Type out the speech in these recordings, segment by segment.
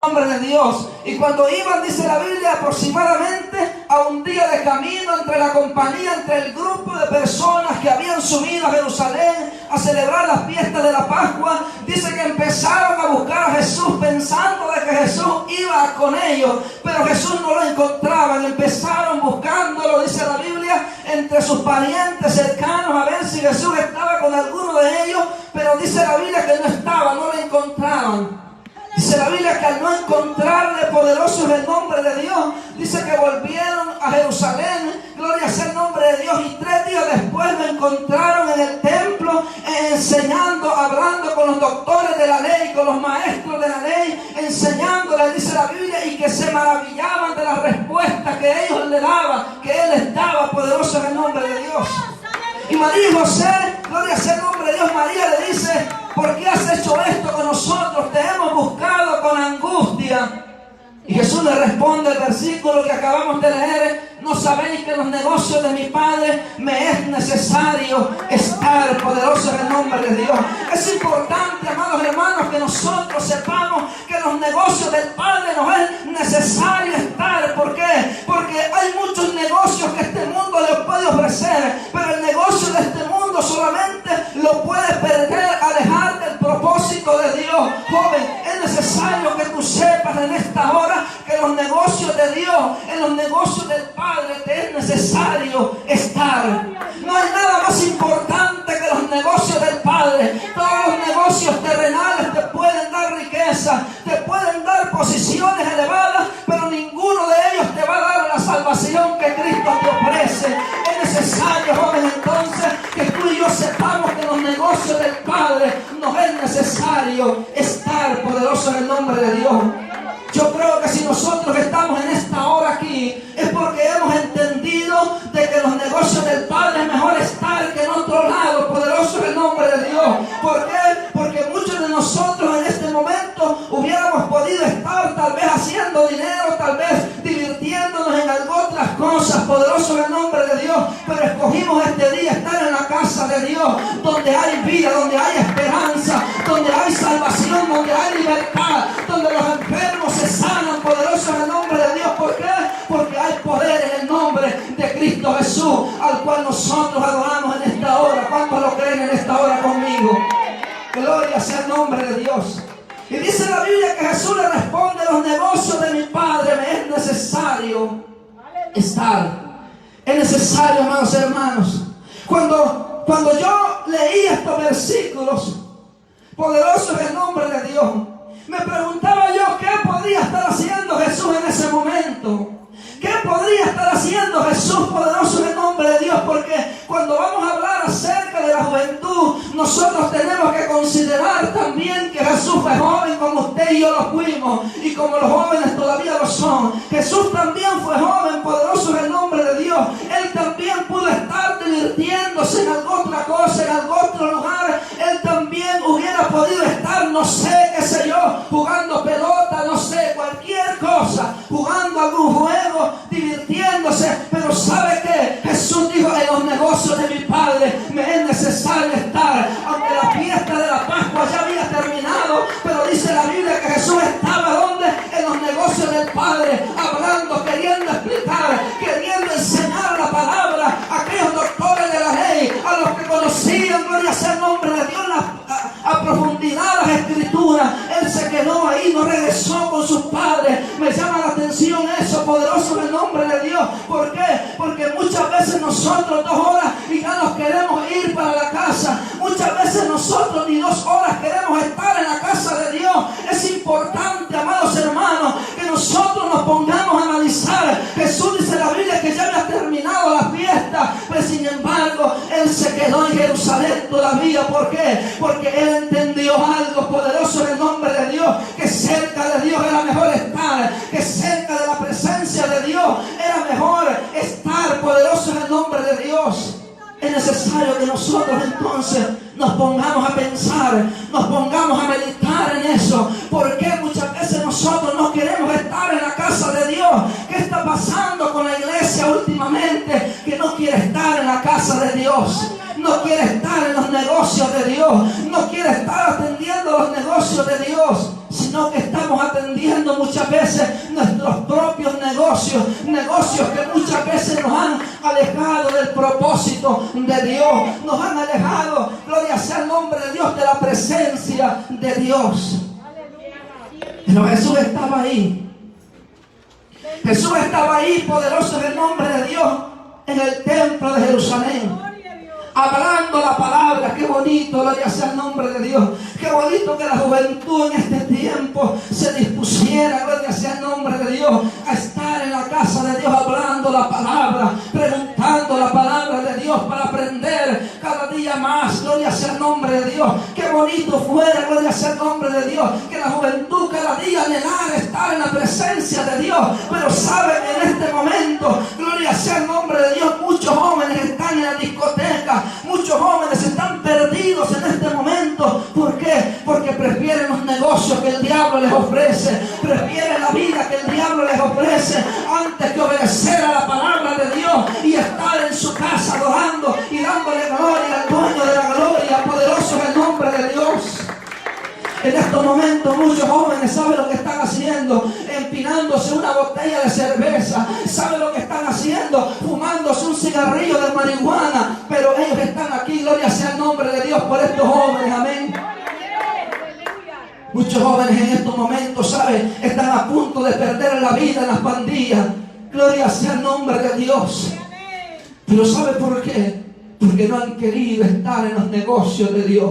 nombre de Dios. Y cuando iban, dice la Biblia, aproximadamente a un día de camino entre la compañía, entre el grupo de personas que habían subido a Jerusalén a celebrar la fiesta de la Pascua, dice que empezaron a buscar a Jesús pensando de que Jesús iba con ellos, pero Jesús no lo encontraban. Empezaron buscándolo, dice la Biblia, entre sus parientes cercanos a ver si Jesús estaba con alguno de ellos, pero dice la Biblia que no estaba, no lo encontraban. Dice la Biblia que al no encontrarle, poderoso es el nombre de Dios, dice que volvieron a Jerusalén, gloria sea el nombre de Dios, y 3 días después lo encontraron en el templo, enseñando, hablando con los doctores de la ley, con los maestros de la ley, enseñándoles, dice la Biblia, y que se maravillaban de las respuestas que ellos le daban, que Él les daba, poderoso es el nombre de Dios. Y María y José, gloria sea el nombre de Dios, María le dice: ¿por qué has hecho esto con nosotros? Te hemos buscado con angustia. Y Jesús le responde, el versículo que acabamos de leer: ¿no sabéis que en los negocios de mi Padre me es necesario estar? Poderoso es el nombre de Dios. Es importante, amados hermanos, que nosotros sepamos que en los negocios del Padre nos es necesario estar. ¿Por qué? Porque hay muchos negocios que este mundo le puede ofrecer, pero el negocio de este mundo solamente lo puede perder, alejar del propósito de Dios. Joven, es necesario que tú sepas en esta hora que en los negocios de Dios, en los negocios del Padre, te es necesario estar. No hay nada más importante que los negocios del Padre. Todos los negocios terrenales te pueden dar riqueza, te pueden dar posiciones elevadas, pero ninguno de ellos te va a dar la salvación que Cristo te ofrece. Es necesario, joven, entonces, que tú y yo sepamos que en los negocios del Padre nos es necesario estar. Poderoso en el nombre de Dios. Yo creo que si nosotros estamos en esta hora aquí, es porque hemos entendido de que en los negocios del Padre es mejor estar que en otro lado. Poderoso es el nombre de Dios. ¿Por qué? Porque muchos de nosotros en este momento hubiéramos podido estar tal vez haciendo dinero, tal vez divirtiéndonos en algo otras cosas. Poderoso es el nombre de Dios. Pero escogimos este día estar en la casa de Dios, donde hay vida, donde hay esperanza, donde hay salvación, donde hay libertad, donde los enfermos se sanan. Poderoso es el nombre de Dios. ¿Por qué? Porque hay poder en el nombre de Cristo Jesús, al cual nosotros adoramos en esta hora. ¿Cuántos lo creen en esta hora conmigo? Gloria sea el nombre de Dios. Y dice la Biblia que Jesús le responde: los negocios de mi Padre me es necesario estar. Es necesario, amados hermanos. Cuando yo leí estos versículos, poderoso es el nombre de Dios, me preguntaba yo qué podría estar haciendo Jesús en ese momento. ¿Qué podría estar haciendo Jesús? Poderoso en el nombre de Dios. Porque cuando vamos a hablar acerca de la juventud, nosotros tenemos que considerar también que Jesús fue joven como usted y yo lo fuimos, y como los jóvenes todavía lo son. Jesús también fue joven, poderoso en el nombre de Dios. Él también pudo estar divirtiéndose en alguna otra cosa, en algún otro lugar. Él también hubiera podido estar, no sé, qué sé yo, jugando pelota, no sé, cualquier cosa, jugando algún juego, divirtiéndose. Pero ¿sabe qué? Jesús dijo: en los negocios de mi Padre me es necesario estar. Aunque la fiesta de la Pascua ya había terminado, pero dice la Biblia que Jesús estaba ¿dónde? En los negocios del Padre, hablando, queriendo explicar, queriendo enseñar la palabra a aquellos doctores de la ley, a los que conocían, gloria sea el nombre de Dios, a profundidad las escrituras. Él se quedó ahí, no regresó con sus padres. Me llama la atención eso, poderoso en el nombre de Dios. ¿Por qué? Porque muchas veces nosotros 2 horas y ya nos queremos ir para la casa. Muchas veces nosotros ni 2 horas queremos estar en la casa de Dios. Es importante, amados hermanos, que nosotros nos pongamos a analizar. Jesús dice en la Biblia que ya había terminado la fiesta, pero sin embargo Él se quedó en Jerusalén todavía. ¿Por qué? Porque Él entendió algo, poderoso en el nombre de Dios, que cerca de Dios era mejor estar, que cerca de la presencia de Dios era mejor estar. Poderoso en el nombre de Dios. Es necesario que nosotros entonces nos pongamos a pensar, nos pongamos a meditar en eso. Porque muchas veces nosotros no queremos estar en la casa de Dios. ¿Qué está pasando con la iglesia últimamente? Que no quiere estar en la casa de Dios. no quiere estar en los negocios de Dios, no quiere estar atendiendo los negocios de Dios, sino que estamos atendiendo muchas veces nuestros propios negocios, negocios que muchas veces nos han alejado del propósito de Dios, nos han alejado, gloria sea el nombre de Dios, de la presencia de Dios. Pero Jesús estaba ahí. Jesús estaba ahí, poderoso en el nombre de Dios, en el templo de Jerusalén, hablando la palabra. Qué bonito, gloria sea el nombre de Dios. Qué bonito que la juventud en este tiempo se dispusiera, gloria sea el nombre de Dios, a estar en la casa de Dios hablando la palabra, preguntando la palabra de Dios para aprender cada día más, gloria sea el nombre de Dios. Qué bonito fuera, gloria sea el nombre de Dios, que la juventud cada día anhelara estar en la presencia de Dios. Pero saben, en este momento, gloria sea el nombre de Dios, muchos jóvenes están en la discoteca, muchos jóvenes están perdidos en este momento. ¿Por qué? Porque prefieren los negocios que el diablo les ofrece, prefieren la vida que el diablo les ofrece, antes que obedecer a la palabra de Dios y estar en su casa adorando y dándole gloria al dueño de la gloria. Poderoso es el nombre de Dios. En estos momentos muchos jóvenes saben lo que están haciendo, empinándose una botella de cerveza, saben lo que están haciendo, fumándose un cigarrillo de marihuana, pero ellos están aquí, gloria sea el nombre de Dios por estos jóvenes, amén. Muchos jóvenes en estos momentos, saben, están a punto de perder la vida en las pandillas, gloria sea el nombre de Dios. Pero ¿sabe por qué? Porque no han querido estar en los negocios de Dios.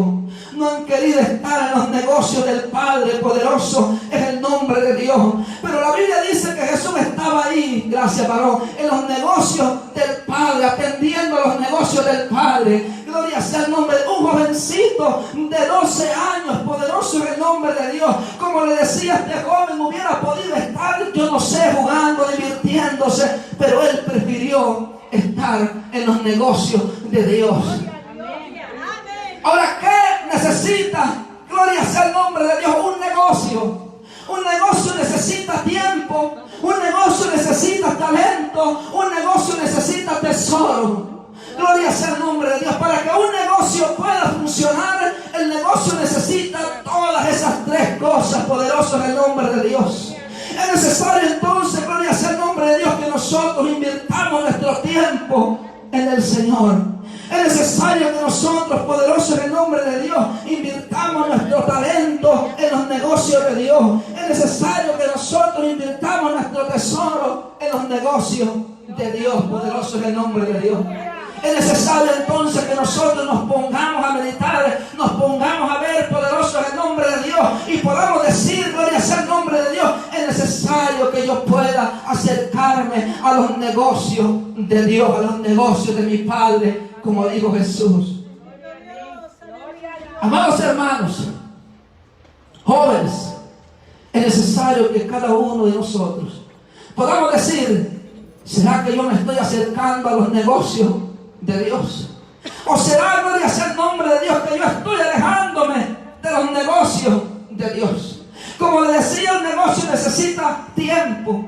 No han querido estar en los negocios del Padre. Poderoso es el nombre de Dios. Pero la Biblia dice que Jesús estaba ahí, gracias varón, en los negocios del Padre, atendiendo a los negocios del Padre. Gloria sea el nombre de un jovencito de 12 años. Poderoso es el nombre de Dios. Como le decía, este joven hubiera podido estar, yo no sé, jugando, divirtiéndose, pero él prefirió estar en los negocios de Dios. Ahora, ¿qué necesita? Gloria sea el nombre de Dios. Un negocio. Un negocio necesita tiempo. Un negocio necesita talento. Un negocio necesita tesoro. Gloria sea el nombre de Dios. Para que un negocio pueda funcionar, el negocio necesita todas esas tres cosas. Poderoso es el nombre de Dios. Es necesario entonces, gloria sea el nombre de Dios, que nosotros invirtamos nuestro tiempo en el Señor. Es necesario que nosotros, poderosos en el nombre de Dios, invirtamos nuestro talento en los negocios de Dios. Es necesario que nosotros invirtamos nuestro tesoro en los negocios de Dios. Poderoso en el nombre de Dios. Es necesario entonces que nosotros nos pongamos a meditar, nos pongamos a ver, poderoso en el nombre de Dios, y podamos decir, gloria sea el nombre de Dios. Es necesario que yo pueda acercarme a los negocios de Dios, a los negocios de mi Padre, como dijo Jesús. Amados hermanos, jóvenes, es necesario que cada uno de nosotros podamos decir, ¿será que yo me estoy acercando a los negocios de Dios? ¿O será, gloria sea el nombre de Dios, que yo estoy alejándome de los negocios de Dios? Como le decía, el negocio necesita tiempo.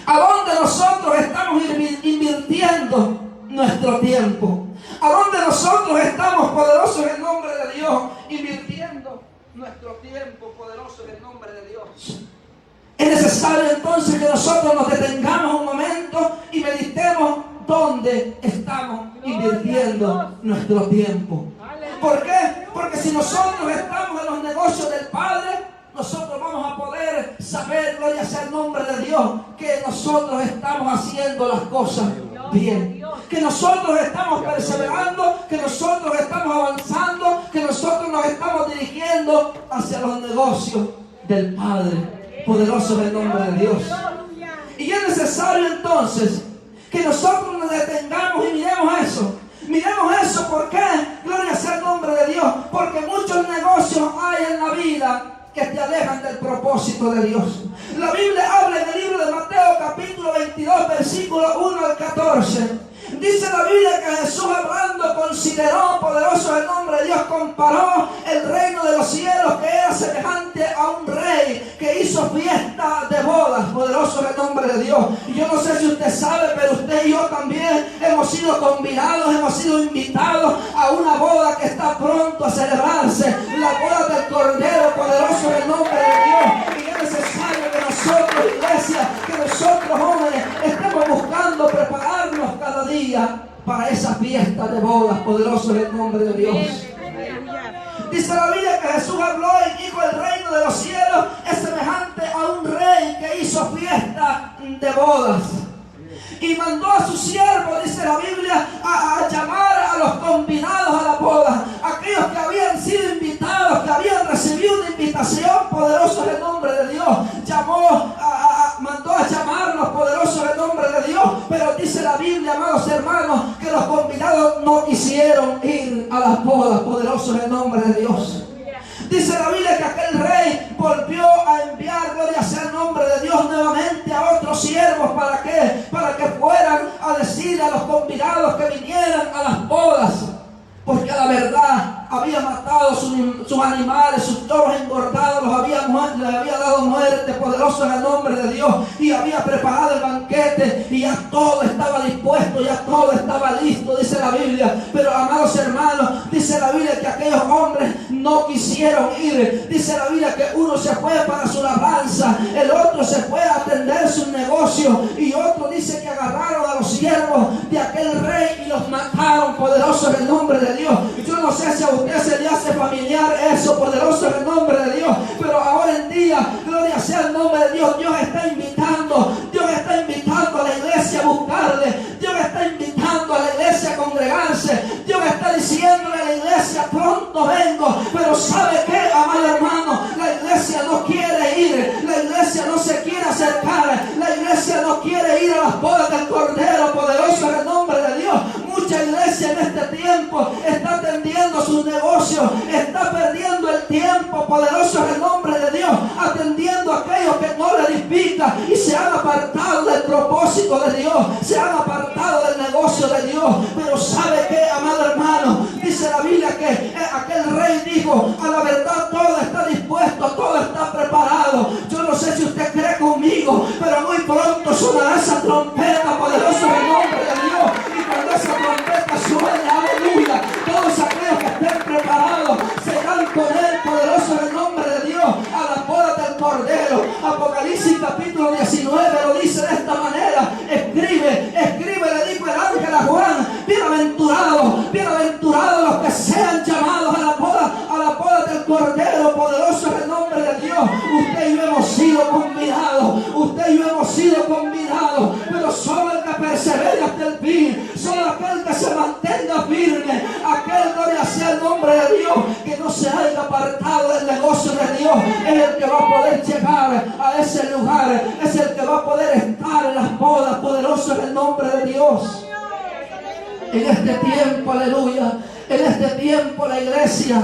¿A dónde nosotros estamos invirtiendo nuestro tiempo? ¿A dónde nosotros estamos, poderosos en el nombre de Dios, invirtiendo nuestro tiempo, poderoso en el nombre de Dios? Es necesario entonces que nosotros nos detengamos un momento y meditemos dónde estamos invirtiendo nuestro tiempo. ¿Por qué? Porque si nosotros estamos en los negocios del Padre, nosotros vamos a poder saber, gloria sea el nombre de Dios, que nosotros estamos haciendo las cosas bien, que nosotros estamos perseverando, que nosotros estamos avanzando, que nosotros nos estamos dirigiendo hacia los negocios del Padre. Poderoso es el nombre de Dios. Y es necesario entonces que nosotros nos detengamos y miremos eso. Miremos eso. ¿Por qué? Gloria sea el nombre de Dios. Porque muchos negocios hay en la vida que te alejan del propósito de Dios. La Biblia habla en el libro de Mateo capítulo 22 versículo 1 al 14. Dice la Biblia que Jesús hablando consideró, poderoso es el nombre de Dios, comparó el reino de los cielos que era semejante a un rey que hizo fiesta de bodas, poderoso es el nombre de Dios. Y yo no sé si usted sabe, pero usted y yo también hemos sido convidados, hemos sido invitados a una boda que está pronto a celebrarse, la boda del Cordero, poderoso es el nombre de Dios. Y es necesario que nosotros, iglesia, que nosotros jóvenes estemos buscando prepararnos cada día para esa fiesta de bodas, poderoso es el nombre de Dios. Dice la Biblia que Jesús habló y dijo: el reino de los cielos es semejante a un rey que hizo fiesta de bodas. Y mandó a sus siervos, dice la Biblia, a llamar a los convidados a la boda, aquellos que habían sido invitados, que habían recibido una invitación, poderoso es el nombre de Dios. Mandó a llamarnos, poderoso es el nombre de Dios. Pero dice la Biblia, amados hermanos, que los convidados no quisieron ir a las bodas, poderoso es el nombre de Dios. Dice la Biblia que aquel rey volvió a enviar, gloria sea el nombre de Dios, nuevamente a otros siervos. ¿Para qué? Para que fueran a decirle a los convidados que vinieran a las bodas. Porque a la verdad había matado sus animales, sus toros engordados, les había dado muerte, poderoso en el nombre de Dios, y había preparado el banquete, y ya todo estaba dispuesto, ya todo estaba listo, dice la Biblia. Pero amados hermanos, dice la Biblia que aquellos hombres no quisieron ir. Dice la Biblia que uno se fue para su labranza, el otro se fue a atender su negocio, y otro dice que agarraron a los siervos de aquel rey y los mataron, poderoso en el nombre de Dios. Yo no sé si a usted se le hace familiar eso, poderoso en el nombre de Dios, pero ahora en día, gloria sea el nombre de Dios, Dios está invitando a la iglesia a buscarle, Dios está invitando a la iglesia a congregarse, Dios está diciéndole a la iglesia: pronto vengo. Pero ¿sabe qué, amado hermano? La iglesia no quiere ir, la iglesia no se quiere acercar, la iglesia no quiere ir a las bodas del Cordero, poderoso en el nombre de Dios. Mucha iglesia en este tiempo está atendiendo sus negocios, está perdiendo el tiempo, poderoso en el nombre de Dios, atendiendo a aquellos que no le edifican, y se han apartado del propósito de Dios, se han apartado del negocio de Dios. Pero ¿sabe qué, amado hermano? Dice la Biblia que aquel rey dijo: a la verdad todo está dispuesto, todo está preparado. Yo no sé si usted cree conmigo, pero muy pronto sonará esa trompeta, poderoso en el nombre de Dios. Y cuando esa trompeta suene, aleluya, todos aquellos que estén preparados serán con él, poderoso en el nombre de Dios, a la boda del Cordero. Apocalipsis capítulo 19 lo dice de esta manera: escribe, le dijo el ángel a Juan: bienaventurados los que sean llamados a la boda del Cordero, poderoso en el nombre de Dios. Usted y yo hemos sido convidados, pero solo el que persevere hasta el fin, solo aquel que se mantenga firme, aquel, gloria sea el nombre de Dios, que no se haya apartado del negocio de Dios, es el que va a poder llegar a ese lugar, es el que va a poder estar en las bodas, poderoso en el nombre de Dios. En este tiempo, aleluya, en este tiempo la iglesia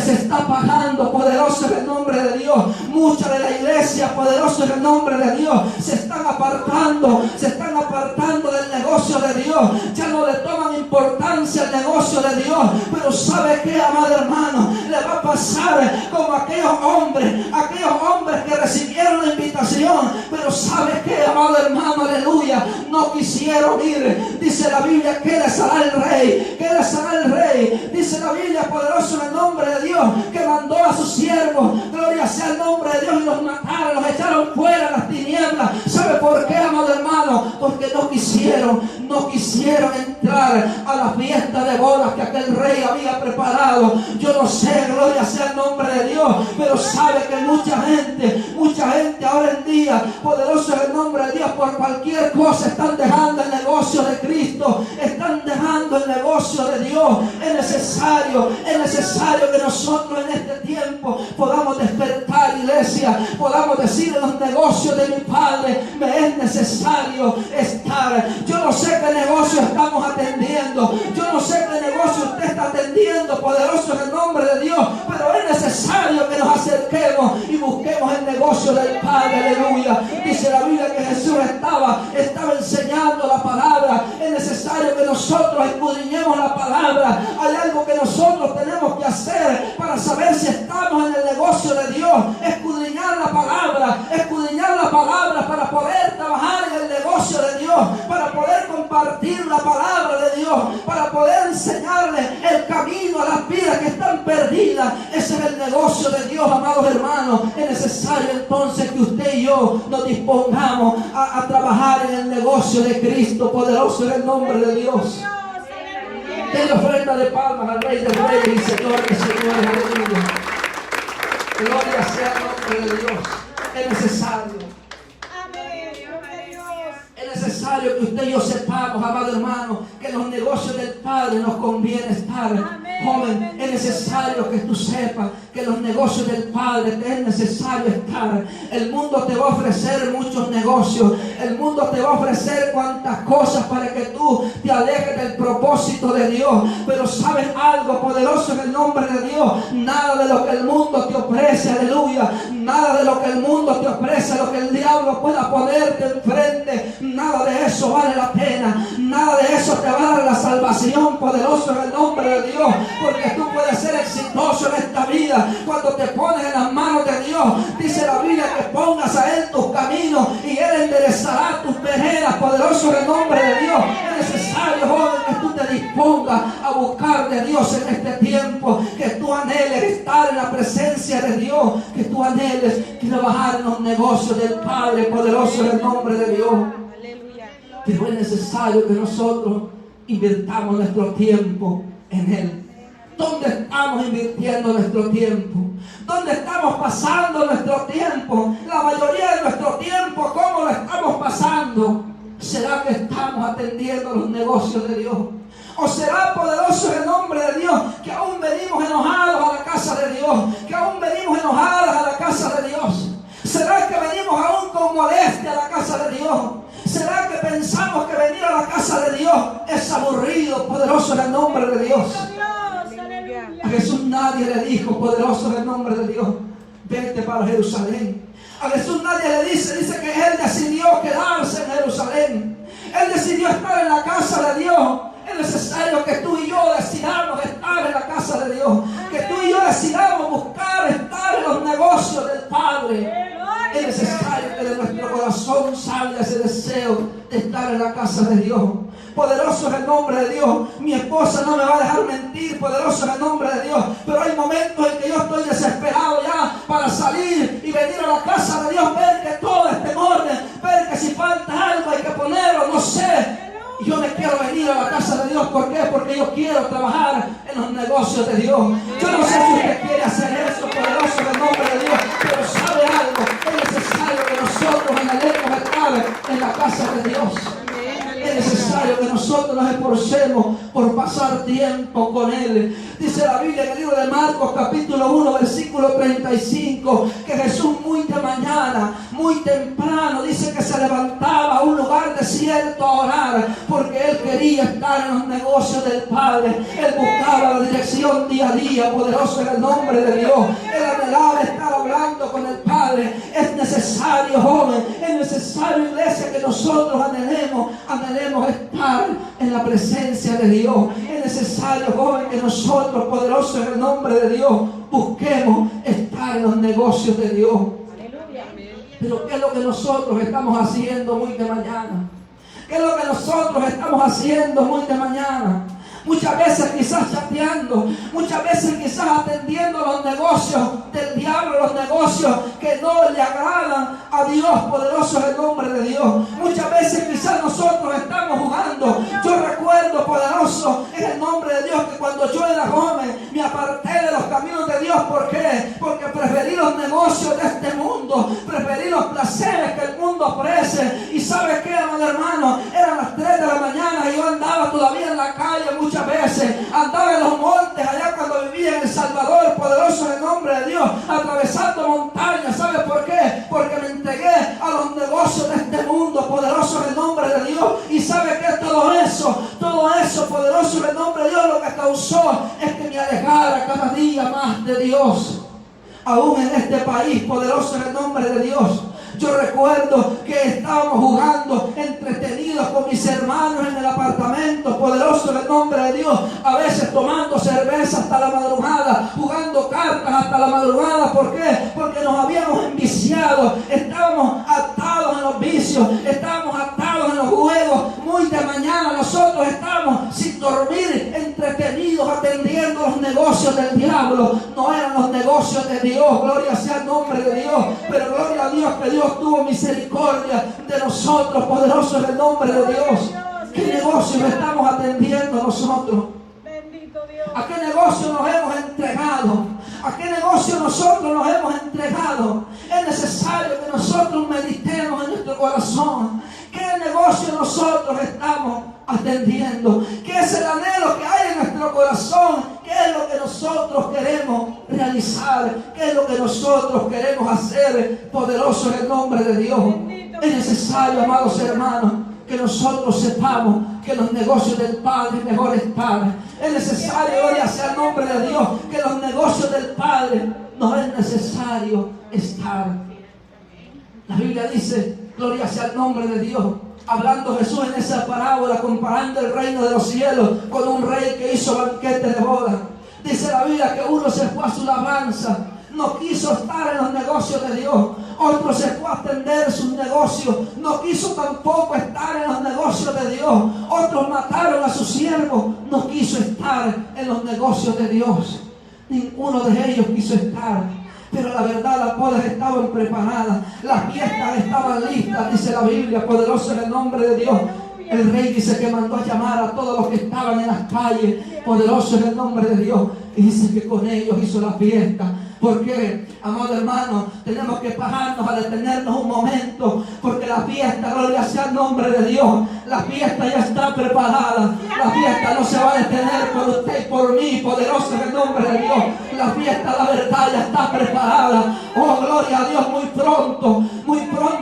se está apagando, poderoso en el nombre de Dios. Mucha de la iglesia, poderoso en el nombre de Dios, se están apartando del negocio de Dios. Ya no le toman importancia al negocio de Dios. Pero ¿sabe qué, amado hermano? Le va a pasar como aquellos hombres que recibieron la invitación, pero ¿sabe qué, amado hermano? Aleluya, no quisieron ir. Dice la Biblia: ¿qué les hará el rey? ¿Qué les hará el rey? Dice la Biblia, poderoso en el nombre de Dios, que mandó a sus siervos, gloria sea el nombre de Dios, y los mataron, los echaron fuera a las tinieblas. ¿Sabe por qué, amado hermano? Porque no quisieron entrar a la fiesta de bodas que aquel rey había preparado. Yo no sé, gloria sea el nombre de Dios, pero sabe que mucha gente ahora en día, poderoso en el nombre de Dios, por cualquier cosa están dejando el negocio de Cristo, están dejando el negocio de Dios. Es necesario que nosotros en este tiempo podamos despertar, iglesia, podamos decir: en los negocios de mi Padre me es necesario estar. Yo no sé qué negocio estamos atendiendo, yo no sé qué negocio usted está atendiendo, poderoso en el nombre de Dios, pero es necesario que nos acerquemos y busquemos el negocio del Padre, aleluya. Dice la Biblia que Jesús estaba enseñando la palabra. Es necesario que nosotros escudriñemos la palabra. Hay algo que nosotros tenemos que hacer para saber si estamos en el negocio de Dios. Escudriñar la palabra para poder trabajar en el negocio de Dios, para poder compartir la palabra de Dios, para poder enseñarle el camino a las vidas que están perdidas. Ese es el negocio de Dios, amados hermanos. Es necesario entonces que usted y yo nos dispongamos a trabajar en el negocio de Cristo. Poderoso en el nombre de Dios. Denle ofrenda de palmas al Rey de Reyes y Señor de Señores. Aleluya. Gloria sea el nombre de Dios. Es necesario. Es necesario que usted y yo sepamos, amado hermano, que en los negocios del Padre nos conviene estar. Joven, es necesario que tú sepas que en los negocios del Padre te es necesario estar. El mundo te va a ofrecer muchos negocios. El mundo te va a ofrecer cuantas cosas para que tú te alejes del propósito de Dios. Pero sabes algo, poderoso en el nombre de Dios. Nada de lo que el mundo te ofrece, aleluya. Nada de lo que el mundo te ofrece, lo que el diablo pueda ponerte enfrente. Nada de eso vale la pena. Nada de eso te va a dar la salvación, poderoso en el nombre de Dios. Porque tú puedes ser exitoso en esta vida cuando te pones en las manos de Dios. Dice la Biblia que pongas a Él tus caminos y Él enderezará tus veredas, poderoso en el nombre de Dios. Es necesario, joven, que tú te dispongas a buscar de Dios en este tiempo. Que tú anheles estar en la presencia de Dios. Que tú anheles trabajar en los negocios del Padre, poderoso en el nombre de Dios. Pero es necesario que nosotros invirtamos nuestro tiempo en Él. ¿Dónde estamos invirtiendo nuestro tiempo? ¿Dónde estamos pasando nuestro tiempo? La mayoría de nuestro tiempo, ¿cómo lo estamos pasando? ¿Será que estamos atendiendo los negocios de Dios? ¿O será, poderoso en el nombre de Dios, que aún venimos enojados a la casa de Dios? Que aún venimos enojadas a la casa de Dios. ¿Será que venimos aún con molestia a la casa de Dios? ¿Será que pensamos que venir a la casa de Dios es aburrido, poderoso en el nombre de Dios? A Jesús nadie le dijo, poderoso en el nombre de Dios, vete para Jerusalén. A Jesús nadie le dice que Él decidió quedarse en Jerusalén. Él decidió estar en la casa de Dios. Es necesario que tú y yo decidamos estar en la casa de Dios. Que tú y yo decidamos buscar estar en los negocios del Padre. Es necesario que de nuestro corazón salga ese deseo de estar en la casa de Dios. Poderoso es el nombre de Dios. Mi esposa no me va a dejar mentir, poderoso es el nombre de Dios. Pero hay momentos en que yo estoy desesperado ya para salir y venir a la casa de Dios, ver que todo esté en orden, ver que si falta algo hay que ponerlo, no sé. Y yo me quiero venir a la casa de Dios. ¿Por qué? Porque yo quiero trabajar en los negocios de Dios. Yo no sé si usted quiere hacer eso, poderoso en el nombre de Dios, pero sabe algo, es necesario que nosotros anhelemos estar en la casa de Dios. Es necesario que nosotros nos esforcemos por pasar tiempo con Él. Dice la Biblia en el libro de Marcos capítulo 1 versículo 35 que Jesús muy de mañana, muy temprano, dice que se levantaba a un lugar desierto a orar, porque Él quería estar en los negocios del Padre. Él buscaba la dirección día a día, poderoso en el nombre de Dios. Él anhelaba estar hablando con el Padre. Es necesario, joven, es necesario, iglesia, que nosotros anhelemos estar en la presencia de Dios. Es necesario, joven, que nosotros, poderosos en el nombre de Dios, busquemos estar en los negocios de Dios. Pero ¿qué es lo que nosotros estamos haciendo muy de mañana? ¿Qué es lo que nosotros estamos haciendo muy de mañana? Muchas veces quizás chateando, muchas veces quizás atendiendo los negocios del diablo, los negocios que no le agradan a Dios, poderoso es el nombre de Dios. Muchas veces quizás nosotros estamos jugando. Yo recuerdo, poderoso es el nombre de Dios, que cuando yo era joven me aparté de los caminos de Dios. ¿Por qué? Porque preferí los negocios de este mundo, preferí los placeres que el mundo ofrece. Y ¿sabe qué, amado hermano? Eran las 3 de la mañana y yo andaba todavía en la calle muchas veces, andaba en los montes allá cuando vivía en El Salvador, poderoso en el nombre de Dios, atravesando montañas. ¿Sabe por qué? Porque me entregué a los negocios de este mundo, poderoso en el nombre de Dios. Y ¿sabe qué? Todo eso, poderoso en el nombre de Dios, lo que causó es que me alejara cada día más de Dios. Aún en este país, poderoso en el nombre de Dios, Yo recuerdo que estábamos jugando entretenidos con mis hermanos en el apartamento, poderoso en el nombre de Dios, a veces tomando cerveza hasta la madrugada, jugando cartas hasta la madrugada. ¿Por qué? Porque nos habíamos enviciado, estábamos atados en los vicios, estábamos atados en los juegos. Muy de mañana nosotros estábamos sin dormir, entretenidos, atendiendo los negocios del diablo. No eran los negocios de Dios, gloria sea el nombre de Dios, pero gloria a Dios que Dios tuvo misericordia de nosotros, poderoso es el nombre de Dios. ¿Qué negocios estamos atendiendo nosotros? ¿A qué negocio nos hemos entregado? ¿A qué negocio nosotros nos hemos entregado? Es necesario que nosotros meditemos en nuestro corazón. ¿Qué negocio nosotros estamos atendiendo? ¿Qué es el anhelo que hay en nuestro corazón? ¿Qué es lo que nosotros queremos realizar? ¿Qué es lo que nosotros queremos hacer? Poderoso es el nombre de Dios. Es necesario, amados hermanos, que nosotros sepamos que los negocios del Padre es mejor estar. Es necesario, gloria sea el nombre de Dios, que los negocios del Padre no es necesario estar. La Biblia dice, gloria sea el nombre de Dios, hablando Jesús en esa parábola, comparando el reino de los cielos con un rey que hizo banquete de boda. Dice la Biblia que uno se fue a su labranza, no quiso estar en los negocios de Dios. Otro se fue a atender sus negocios, no quiso tampoco estar en los negocios de Dios. Otros mataron a sus siervos, no quiso estar en los negocios de Dios. Ninguno de ellos quiso estar. Pero la verdad, las bodas estaban preparadas, las fiestas estaban listas, dice la Biblia, poderoso en el nombre de Dios. El rey dice que mandó a llamar a todos los que estaban en las calles, poderoso en el nombre de Dios, y dice que con ellos hizo la fiesta. Porque, amado hermano, tenemos que pararnos a detenernos un momento, porque la fiesta, gloria sea el nombre de Dios, la fiesta ya está preparada. La fiesta no se va a detener por usted y por mí, poderoso en el nombre de Dios. La fiesta, la verdad, ya está preparada. Oh, gloria a Dios, muy pronto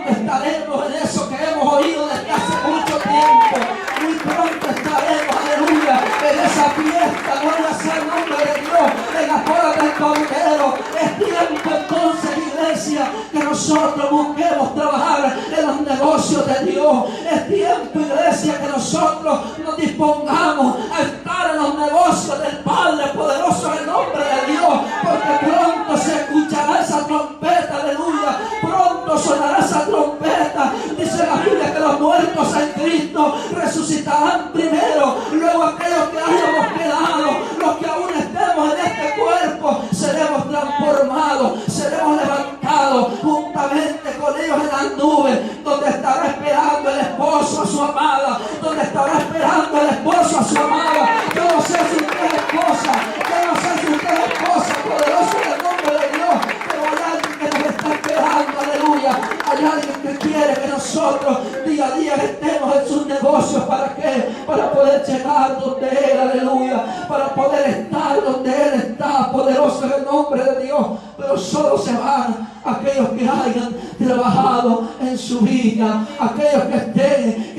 estaremos en eso que hemos oído desde hace mucho tiempo. Muy pronto estaremos, aleluya, en esa fiesta, gloria sea el nombre de Dios, en la boda del Cordero. Es tiempo entonces, iglesia, que nosotros busquemos trabajar en los negocios de Dios. Es tiempo, iglesia, que nosotros nos dispongamos a estar en los negocios del Padre, poderoso en el nombre de Dios, porque pronto se escuchará esa trompeta, aleluya, pronto sonará esa trompeta. Dice la Biblia que los muertos en Cristo resucitarán primero, luego aquellos que hayamos quedado, los que aún estemos en este cuerpo, seremos transformados, seremos levantados juntamente con ellos en las nubes, donde estará esperando el esposo a su amada, donde estará esperando el esposo a su amada. Yo no sé si usted es esposa, yo no sé si usted es esposa, poderoso en el nombre de Dios, pero hay alguien que nos está esperando, aleluya. Hay alguien que quiere que nosotros día a día estemos en sus negocios. ¿Para qué? Para poder llegar donde Él, aleluya, para poder estar donde Él está, poderoso en el nombre de Dios. Pero solo se van aquellos que hayan trabajado en su vida, aquellos que estén,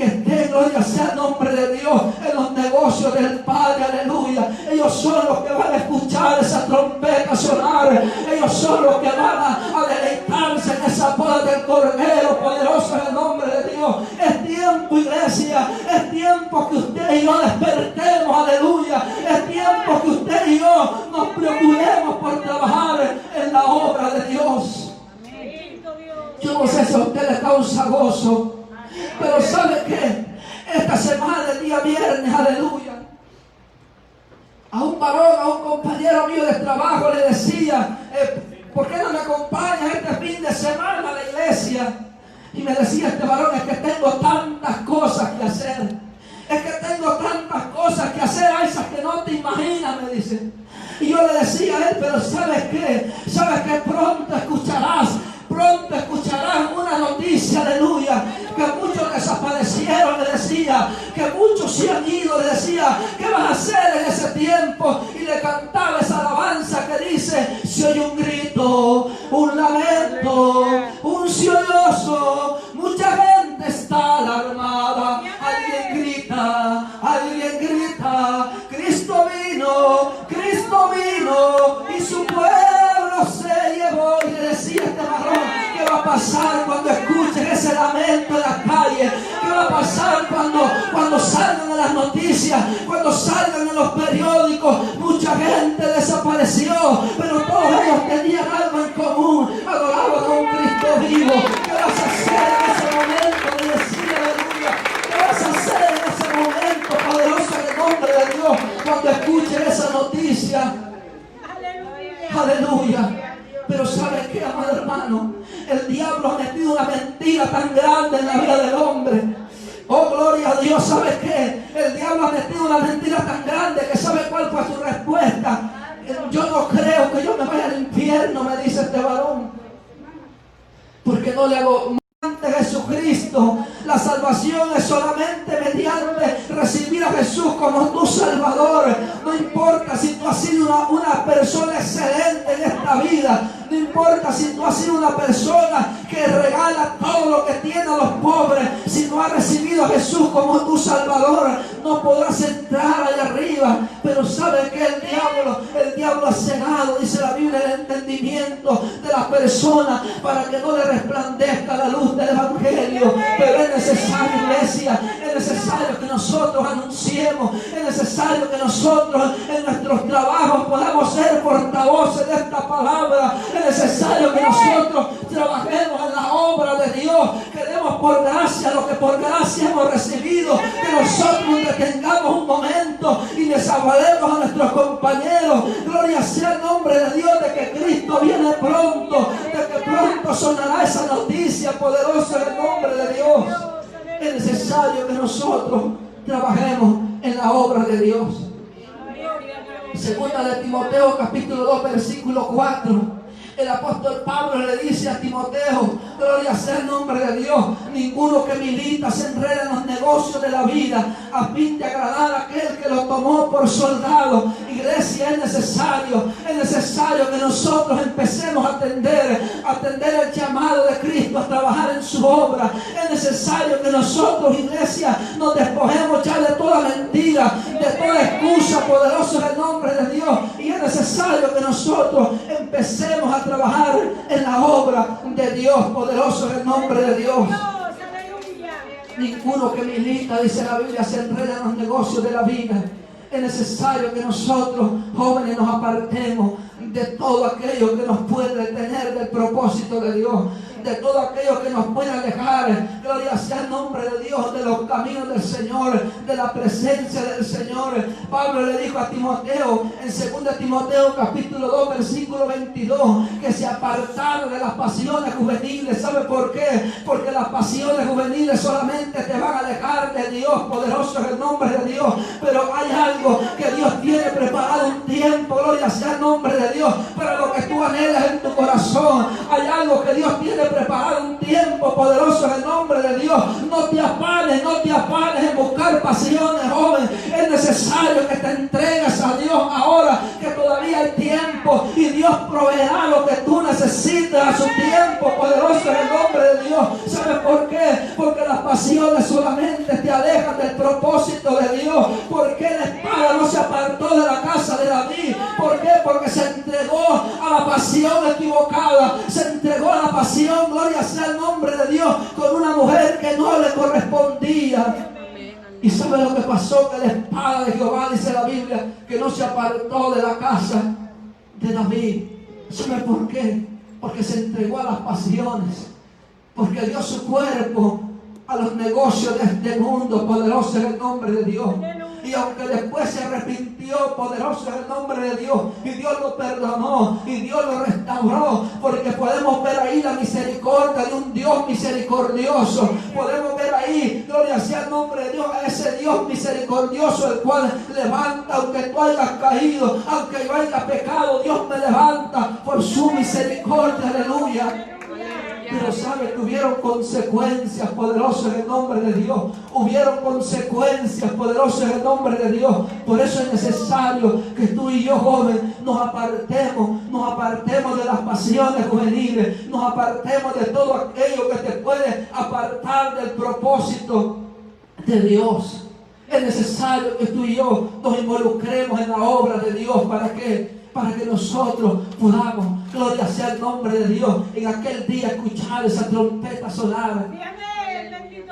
gloria sea el nombre de Dios, en los negocios del Padre, aleluya. Ellos son los que van a escuchar esa trompeta sonar, ellos son los que van a deleitarse en esa boda del Cordero, poderoso en el nombre de Dios. Es tiempo, iglesia, es tiempo que usted y yo despertemos, aleluya. Es tiempo que usted y yo nos preocupemos por trabajar en la obra de Dios. Yo no sé si a usted le causa gozo, pero ¿sabe qué? Esta semana, el día viernes, aleluya, a un varón, a un compañero mío de trabajo le decía, ¿por qué no me acompañas este fin de semana a la iglesia? Y me decía este varón, es que tengo tantas cosas que hacer. Es que tengo tantas cosas que hacer, a esas que no te imaginas, me dice. Y yo le decía a él, pero ¿sabes qué? ¿Sabes que pronto escucharás una noticia, aleluya, que muchos desaparecieron? Le decía, que muchos se han ido. Le decía, ¿qué vas a hacer en ese tiempo? Y le cantaba esa alabanza que dice, se oye un grito, un lamento, un sollozo, mucha gente está alarmada, alguien grita, Cristo vino y su pueblo se llevó. Y le decía este varón, ¿qué va a pasar cuando escuche ese lamento en la calle? ¿Qué va a pasar cuando salgan en las noticias, cuando salgan en los periódicos? Mucha gente desapareció, pero todos ellos tenían algo en común: adoraban a un Cristo vivo. ¿Qué vas a hacer en ese momento de decir aleluya? ¿Qué vas a hacer en ese momento poderoso en el nombre de Dios cuando escuches esa noticia? Aleluya. Pero ¿sabe qué, amado hermano? El diablo ha metido una mentira tan grande en la vida del hombre. Oh, gloria a Dios. ¿Sabe qué? El diablo ha metido una mentira tan grande que ¿sabe cuál fue su respuesta? Yo no creo que yo me vaya al infierno, me dice este varón, porque no le hago ante Jesucristo. La salvación es solamente mediante recibir a Jesús como tu Salvador. No importa si tú has sido una persona excelente en esta vida, no importa si tú has sido una persona que regala todo lo que tiene a los pobres. Si no has recibido a Jesús como tu Salvador, no podrás entrar allá arriba. Pero ¿sabe que el diablo ha cegado, dice la Biblia, el entendimiento de las personas para que no le resplandezca la luz del Evangelio? Pero es necesario, iglesia, es necesario que nosotros anunciemos, es necesario que nosotros en nuestros trabajos podamos ser portavoces de esta palabra. Es necesario que nosotros trabajemos en la obra de Dios, que demos por gracia lo que por gracia hemos recibido, que nosotros nos detengamos un momento y les hablemos a nuestros compañeros. Gloria sea el nombre de Dios, de que Cristo viene pronto, de que pronto sonará esa noticia poderosa en el nombre de Dios. Es necesario que nosotros trabajemos en la obra de Dios. Segunda de Timoteo capítulo 2 versículo 4. El apóstol Pablo le dice a Timoteo, gloria sea el nombre de Dios: ninguno que milita se enreda en los negocios de la vida a fin de agradar a aquel que lo tomó por soldado. Iglesia, es necesario que nosotros empecemos a atender el llamado de Cristo, a trabajar en su obra. Es necesario que nosotros, iglesia, nos despojemos ya de toda mentira, de toda excusa, poderoso en el nombre de Dios. Y es necesario que nosotros empecemos a trabajar en la obra de Dios, poderoso en el nombre de Dios. Ninguno que milita, dice la Biblia, se enreda en los negocios de la vida. Es necesario que nosotros, jóvenes, nos apartemos de todo aquello que nos puede detener del propósito de Dios, de todo aquello que nos puede alejar, gloria sea el nombre de Dios, de los caminos del Señor, de la presencia del Señor. Pablo le dijo a Timoteo en 2 Timoteo capítulo 2 versículo 22 que se apartara de las pasiones juveniles. ¿Sabe por qué? Porque las pasiones juveniles solamente te van a alejar de Dios, poderoso es el nombre de Dios. Pero hay algo que Dios tiene preparado, un tiempo, gloria sea el nombre de Dios, para lo que tú anhelas en tu corazón. Hay algo que Dios tiene preparado, un tiempo poderoso en el nombre de Dios. No te afanes en buscar pasiones, joven. Es necesario que te entregues a Dios ahora, que todavía hay tiempo, y Dios proveerá lo que tú necesites a su tiempo, poderoso en el nombre de Dios. ¿Sabes por qué? Porque las pasiones solamente te alejan del propósito de Dios. ¿Por qué la espada no se apartó de la casa de David? ¿Por qué? Porque se entregó a la pasión equivocada, se entregó a la pasión, gloria sea el nombre de Dios, con una mujer que no le correspondía. ¿Y sabe lo que pasó? Que la espada de Jehová, dice la Biblia, que no se apartó de la casa de David. ¿Sabe por qué? Porque se entregó a las pasiones, porque dio su cuerpo a los negocios de este mundo, poderoso es el nombre de Dios. Y aunque después se arrepintió, poderoso es el nombre de Dios, y Dios lo perdonó y Dios lo restauró, porque podemos ver ahí la misericordia de un Dios misericordioso. Podemos ver ahí, gloria sea el nombre de Dios, a ese Dios misericordioso, el cual levanta, aunque tú hayas caído, aunque yo haya pecado, Dios me levanta por su misericordia, aleluya. Pero sabe que hubieron consecuencias, poderosas en el nombre de Dios. Hubieron consecuencias, poderosas en el nombre de Dios. Por eso es necesario que tú y yo, joven, nos apartemos de las pasiones juveniles, nos apartemos de todo aquello que te puede apartar del propósito de Dios. Es necesario que tú y yo nos involucremos en la obra de Dios. ¿Para qué? Para que nosotros podamos, gloria sea el nombre de Dios, en aquel día escuchar esa trompeta sonar.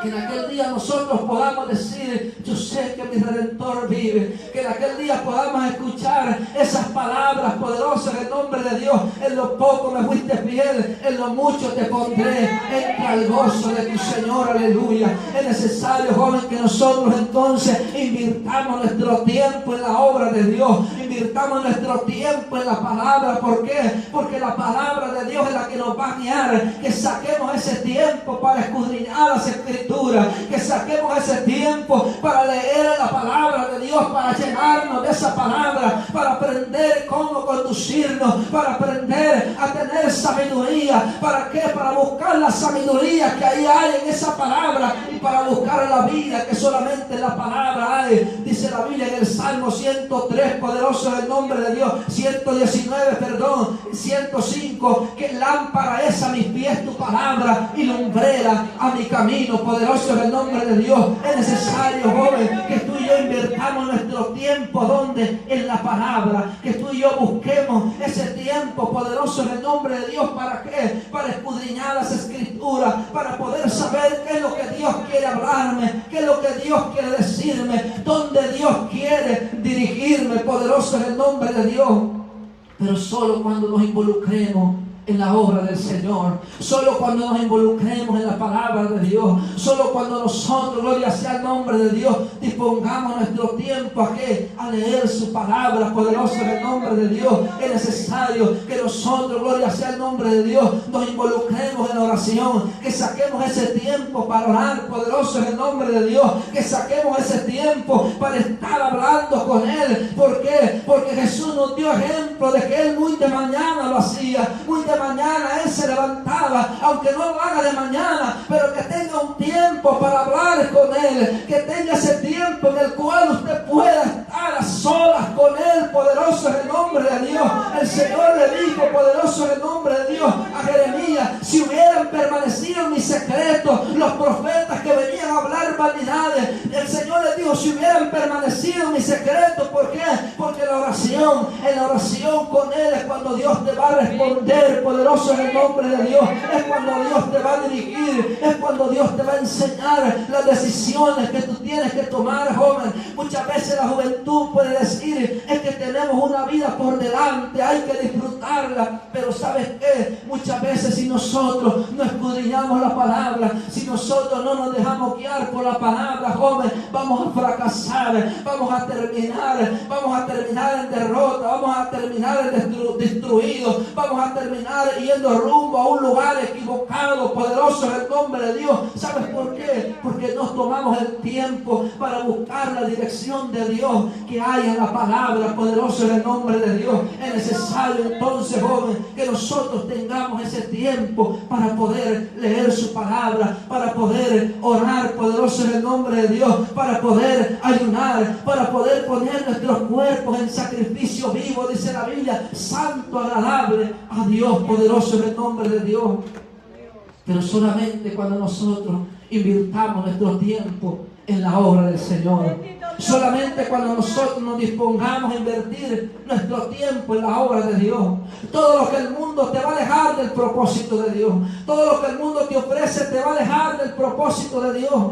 Que en aquel día nosotros podamos decir: yo sé que mi Redentor vive. Que en aquel día podamos escuchar esas palabras poderosas en el nombre de Dios: en lo poco me fuiste fiel, en lo mucho te pondré. Entra al gozo de tu Señor, aleluya. Es necesario, joven, que nosotros entonces invirtamos nuestro tiempo en la obra de Dios, invirtamos nuestro tiempo en la palabra. ¿Por qué? Porque la palabra de Dios es la que nos va a guiar. Que saquemos ese tiempo para escudriñar las Escrituras, que saquemos ese tiempo para leer la palabra de Dios, para llenarnos de esa palabra, para aprender cómo conducirnos, para aprender a tener sabiduría. ¿Para qué? Para buscar la sabiduría que ahí hay en esa palabra, y para buscar la vida que solamente en la palabra hay. Dice la Biblia en el Salmo 103, poderoso es el nombre de Dios, 119, perdón, 105, que lámpara es a mis pies tu palabra y lumbrera a mi camino. Poderoso es el nombre de Dios. Es necesario, joven, que tú y yo invirtamos nuestro tiempo donde en la palabra, que tú y yo busquemos ese tiempo. Poderoso es el nombre de Dios. ¿Para qué? Para escudriñar las Escrituras, para poder saber qué es lo que Dios quiere hablarme, qué es lo que Dios quiere decirme, dónde Dios quiere dirigirme. Poderoso es el nombre de Dios. Pero solo cuando nos involucremos en la obra del Señor, solo cuando nos involucremos en la palabra de Dios, solo cuando nosotros, gloria sea el nombre de Dios, dispongamos nuestro tiempo a ¿qué? A leer su palabra. Poderoso en el nombre de Dios. Es necesario que nosotros, gloria sea el nombre de Dios, nos involucremos en la oración, que saquemos ese tiempo para orar. Poderoso en el nombre de Dios, que saquemos ese tiempo para estar hablando con Él. ¿Por qué? Porque Jesús nos dio ejemplo de que Él muy de mañana lo hacía, muy de mañana Él se levantaba, aunque no lo haga de mañana, pero que tenga un tiempo para hablar con Él, que tenga ese tiempo en el cual usted pueda estar a solas con Él. Poderoso es el nombre de Dios. El Señor le dijo, poderoso es el nombre de Dios, a Jeremías: si hubieran permanecido en mi secreto los profetas que venían a hablar vanidades. El Señor le dijo: si hubieran permanecido en mi secreto. ¿Por qué? Porque la oración, en la oración con Él es cuando Dios te va a responder. Poderoso es el nombre de Dios. Es cuando Dios te va a dirigir, es cuando Dios te va a enseñar las decisiones que tú tienes que tomar, joven. Muchas veces la juventud puede decir: es que tenemos una vida por delante, hay que disfrutarla. Pero ¿sabes qué? Muchas veces, si nosotros no escudriñamos la palabra, si nosotros no nos dejamos guiar por la palabra, joven, vamos a fracasar, vamos a terminar en derrota, vamos a terminar destruidos, vamos a terminar yendo rumbo a un lugar equivocado. Poderoso es el nombre de Dios. ¿Sabes por qué? Porque no tomamos el tiempo para buscar la dirección de Dios que hay en la palabra. Poderoso es el nombre de Dios. Es necesario entonces, joven, que nosotros tengamos ese tiempo para poder leer su palabra, para poder orar. Poderoso es el nombre de Dios. Para poder ayunar, para poder poner nuestros cuerpos en sacrificio vivo, dice la Biblia, santo, agradable a Dios. Poderoso es el nombre de Dios. Pero solamente cuando nosotros invirtamos nuestro tiempo en la obra del Señor, solamente cuando nosotros nos dispongamos a invertir nuestro tiempo en la obra de Dios. Todo lo que el mundo te va a alejar del propósito de Dios, todo lo que el mundo te ofrece te va a alejar del propósito de Dios.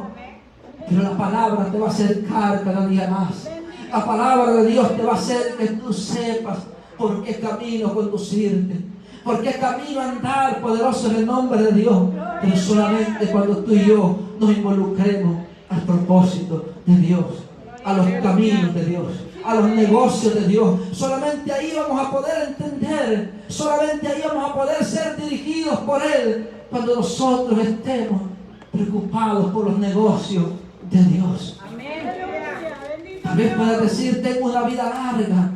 Pero la palabra te va a acercar cada día más. La palabra de Dios te va a hacer que tú sepas por qué camino conducirte, por qué camino andar. Poderoso en el nombre de Dios. Pero solamente cuando tú y yo nos involucremos al propósito de Dios, a los caminos de Dios, a los negocios de Dios, solamente ahí vamos a poder entender, solamente ahí vamos a poder ser dirigidos por Él. Cuando nosotros estemos preocupados por los negocios de Dios. Tal vez puedas decir: tengo una vida larga.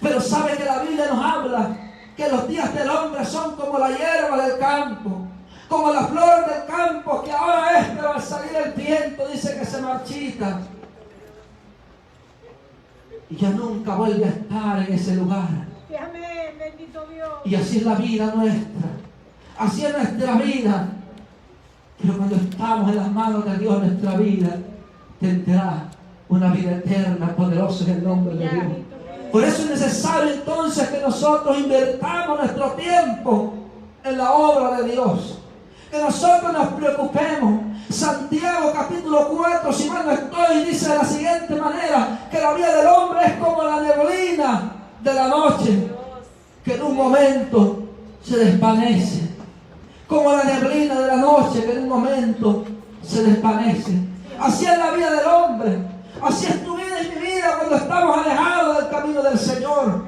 Pero sabe que la Biblia nos habla que los días del hombre son como la hierba del campo, como la flor del campo, que ahora pero al salir el viento dice que se marchita y ya nunca vuelve a estar en ese lugar. Amén, bendito Dios. Y así es la vida nuestra, así es nuestra vida. Pero cuando estamos en las manos de Dios, nuestra vida tendrá una vida eterna. Poderoso es el nombre de Dios. Por eso es necesario entonces que nosotros invertamos nuestro tiempo en la obra de Dios. Que nosotros nos preocupemos. Santiago capítulo 4, si mal no estoy, dice de la siguiente manera, que la vida del hombre es como la neblina de la noche, que en un momento se desvanece. Como la neblina de la noche, que en un momento se desvanece. Así es la vida del hombre. Así es tu vida y mi vida cuando estamos alejados del camino del Señor.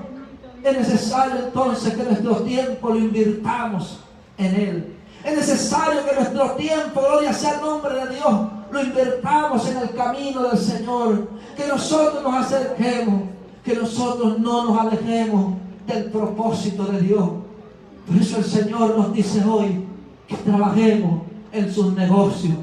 Es necesario entonces que nuestro tiempo lo invirtamos en Él. Es necesario que nuestro tiempo, gloria sea el nombre de Dios, lo invertamos en el camino del Señor. Que nosotros nos acerquemos, que nosotros no nos alejemos del propósito de Dios. Por eso el Señor nos dice hoy que trabajemos en sus negocios,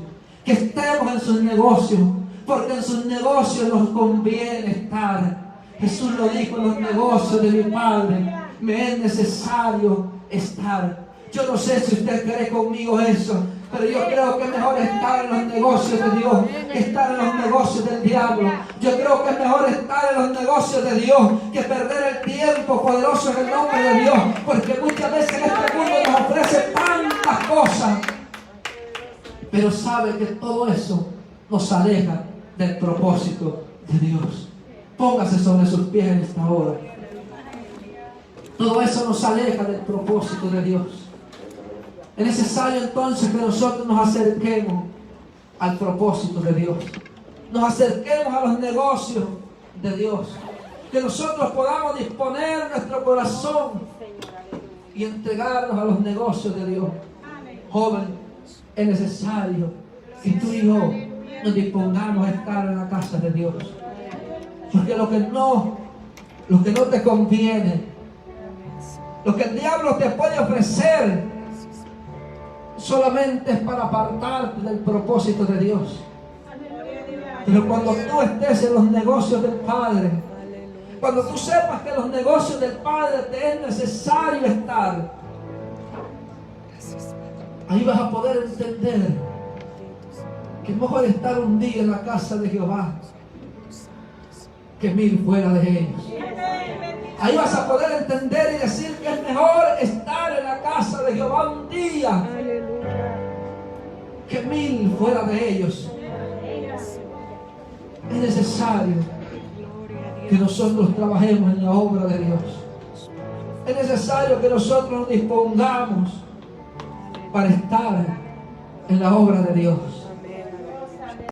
que estemos en sus negocios, porque en sus negocios nos conviene estar. Jesús lo dijo: en los negocios de mi Padre me es necesario estar. Yo no sé si usted cree conmigo eso, pero yo creo que es mejor estar en los negocios de Dios que estar en los negocios del diablo. Yo creo que es mejor estar en los negocios de Dios que perder el tiempo poderoso en el nombre de Dios, porque muchas veces en este mundo nos ofrece tantas cosas, pero sabe que todo eso nos aleja del propósito de Dios. Póngase sobre sus pies en esta hora. Todo eso nos aleja del propósito de Dios. Es necesario entonces que nosotros nos acerquemos al propósito de Dios. Nos acerquemos a los negocios de Dios. Que nosotros podamos disponer nuestro corazón y entregarnos a los negocios de Dios. Joven, es necesario que tú y yo nos dispongamos a estar en la casa de Dios. Porque lo que no te conviene, lo que el diablo te puede ofrecer, solamente es para apartarte del propósito de Dios. Pero cuando tú estés en los negocios del Padre, cuando tú sepas que en los negocios del Padre te es necesario estar, ahí vas a poder entender que es mejor estar un día en la casa de Jehová que 1000 fuera de ellos. Ahí vas a poder entender y decir que es mejor estar en la casa de Jehová un día que 1000 fuera de ellos. Es necesario que nosotros trabajemos en la obra de Dios. Es necesario que nosotros nos dispongamos para estar en la obra de Dios.